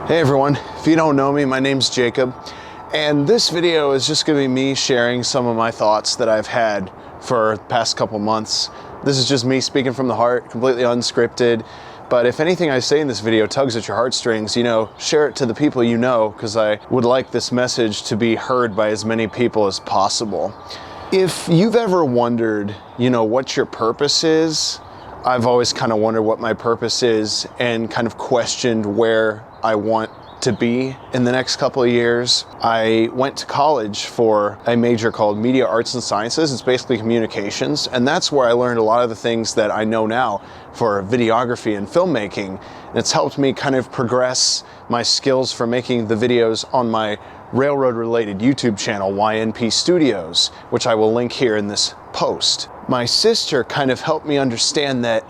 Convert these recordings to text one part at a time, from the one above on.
Hey everyone, if you don't know me, my name's Jacob, and this video is just going to be me sharing some of my thoughts that I've had for the past couple months. This is just me speaking from the heart, completely unscripted, but if anything I say in this video tugs at your heartstrings, share it to the people you know, because I would like this message to be heard by as many people as possible. If you've ever wondered, what your purpose is, I've always kind of wondered what my purpose is and kind of questioned where I want to be in the next couple of years. I went to college for a major called Media Arts and Sciences. It's basically communications, and that's where I learned a lot of the things that I know now for videography and filmmaking. And it's helped me kind of progress my skills for making the videos on my railroad-related YouTube channel, YNP Studios, which I will link here in this post. My sister kind of helped me understand that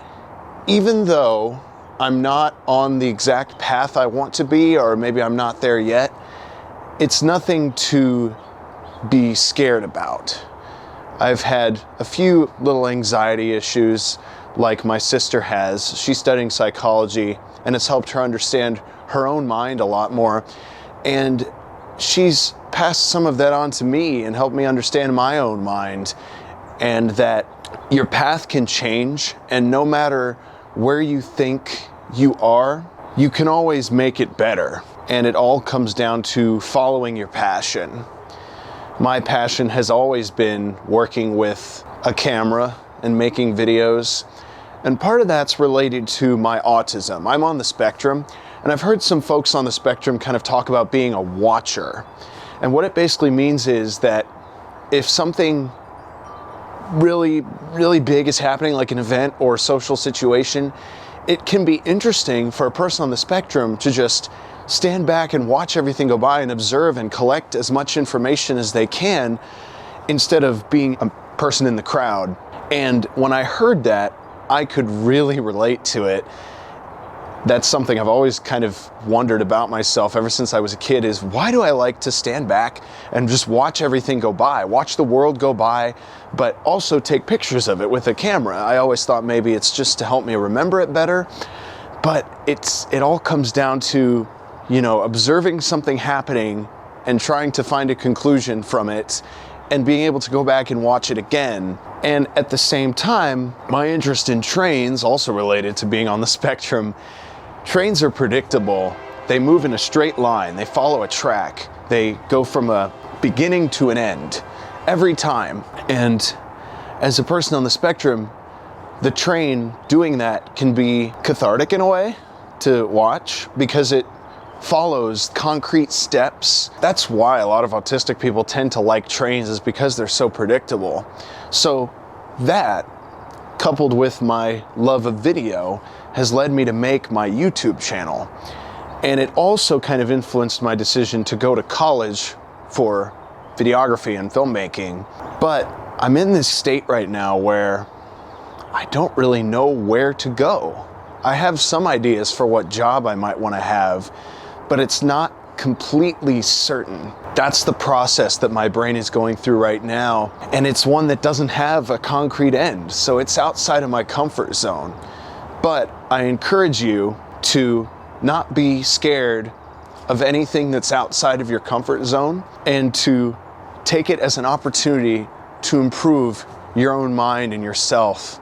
even though I'm not on the exact path I want to be, or maybe I'm not there yet, it's nothing to be scared about. I've had a few little anxiety issues like my sister has. She's studying psychology, and it's helped her understand her own mind a lot more. And she's passed some of that on to me and helped me understand my own mind, and that your path can change, and no matter where you think you are, you can always make it better. And it all comes down to following your passion. My passion has always been working with a camera and making videos. And part of that's related to my autism. I'm on the spectrum, and I've heard some folks on the spectrum kind of talk about being a watcher. And what it basically means is that if something really, really big is happening, like an event or a social situation, it can be interesting for a person on the spectrum to just stand back and watch everything go by and observe and collect as much information as they can instead of being a person in the crowd. And when I heard that, I could really relate to it. That's something I've always kind of wondered about myself ever since I was a kid, is why do I like to stand back and just watch everything go by, watch the world go by, but also take pictures of it with a camera? I always thought maybe it's just to help me remember it better, but it all comes down to, observing something happening and trying to find a conclusion from it and being able to go back and watch it again. And at the same time, my interest in trains, also related to being on the spectrum. Trains are predictable. They move in a straight line. They follow a track. They go from a beginning to an end every time. And as a person on the spectrum, the train doing that can be cathartic in a way to watch, because it follows concrete steps. That's why a lot of autistic people tend to like trains, is because they're so predictable. So that, coupled with my love of video, has led me to make my YouTube channel. And it also kind of influenced my decision to go to college for videography and filmmaking. But I'm in this state right now where I don't really know where to go. I have some ideas for what job I might want to have, but it's not completely certain. That's the process that my brain is going through right now, and it's one that doesn't have a concrete end, so it's outside of my comfort zone. But I encourage you to not be scared of anything that's outside of your comfort zone, and to take it as an opportunity to improve your own mind and yourself.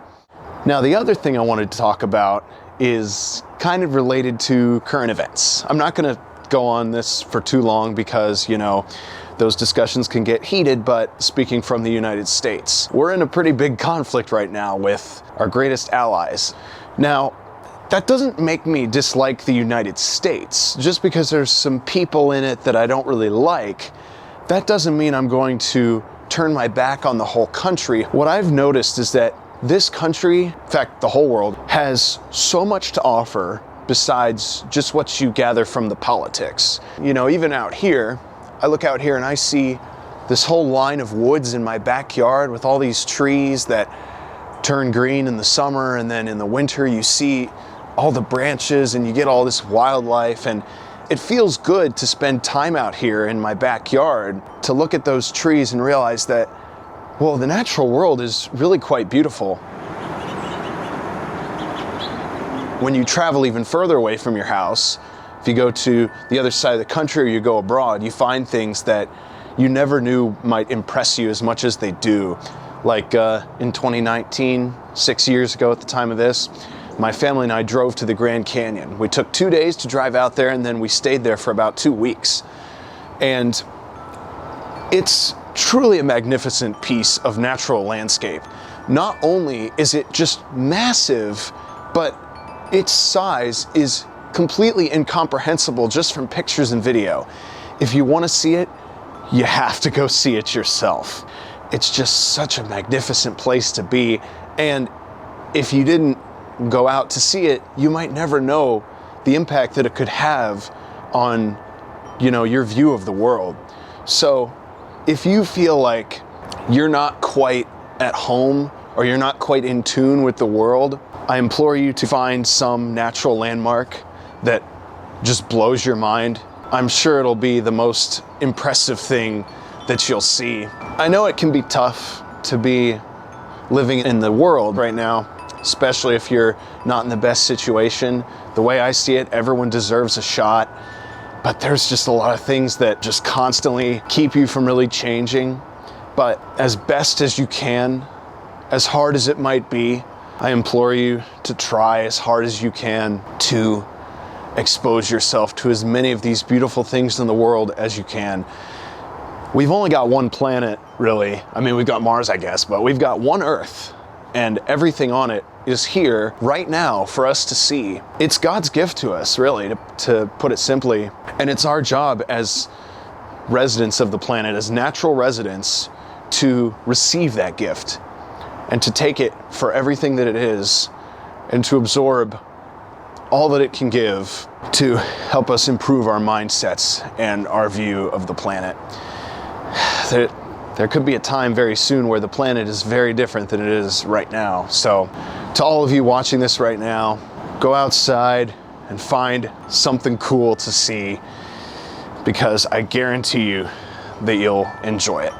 Now, the other thing I wanted to talk about is kind of related to current events. I'm not going to go on this for too long because, those discussions can get heated, but speaking from the United States, we're in a pretty big conflict right now with our greatest allies. Now, that doesn't make me dislike the United States. Just because there's some people in it that I don't really like, that doesn't mean I'm going to turn my back on the whole country. What I've noticed is that this country, in fact, the whole world, has so much to offer besides just what you gather from the politics. Even out here, I look out here and I see this whole line of woods in my backyard with all these trees that turn green in the summer, and then in the winter you see all the branches and you get all this wildlife, and it feels good to spend time out here in my backyard to look at those trees and realize that, well, the natural world is really quite beautiful. When you travel even further away from your house, If you go to the other side of the country or you go abroad, you find things that you never knew might impress you as much as they do. Like in 2019, 6 years ago at the time of this, my family and I drove to the Grand Canyon. We took 2 days to drive out there, and then we stayed there for about 2 weeks. And it's truly a magnificent piece of natural landscape. Not only is it just massive, but its size is completely incomprehensible just from pictures and video. If you want to see it, you have to go see it yourself. It's just such a magnificent place to be, and if you didn't go out to see it, you might never know the impact that it could have on, your view of the world. So if you feel like you're not quite at home or you're not quite in tune with the world, I implore you to find some natural landmark that just blows your mind. I'm sure it'll be the most impressive thing that you'll see. I know it can be tough to be living in the world right now, especially if you're not in the best situation. The way I see it, everyone deserves a shot, but there's just a lot of things that just constantly keep you from really changing. But as best as you can, as hard as it might be, I implore you to try as hard as you can to expose yourself to as many of these beautiful things in the world as you can. We've only got one planet, really. I mean, we've got Mars, I guess, but we've got one Earth, and everything on it is here right now for us to see. It's God's gift to us, really, to put it simply. And it's our job as residents of the planet, as natural residents, to receive that gift and to take it for everything that it is and to absorb all that it can give to help us improve our mindsets and our view of the planet. There could be a time very soon where the planet is very different than it is right now. So to all of you watching this right now, go outside and find something cool to see, because I guarantee you that you'll enjoy it.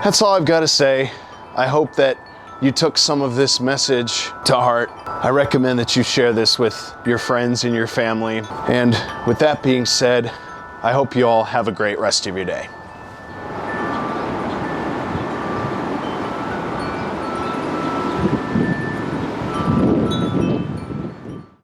That's all I've got to say. I hope that you took some of this message to heart. I recommend that you share this with your friends and your family. And with that being said, I hope you all have a great rest of your day.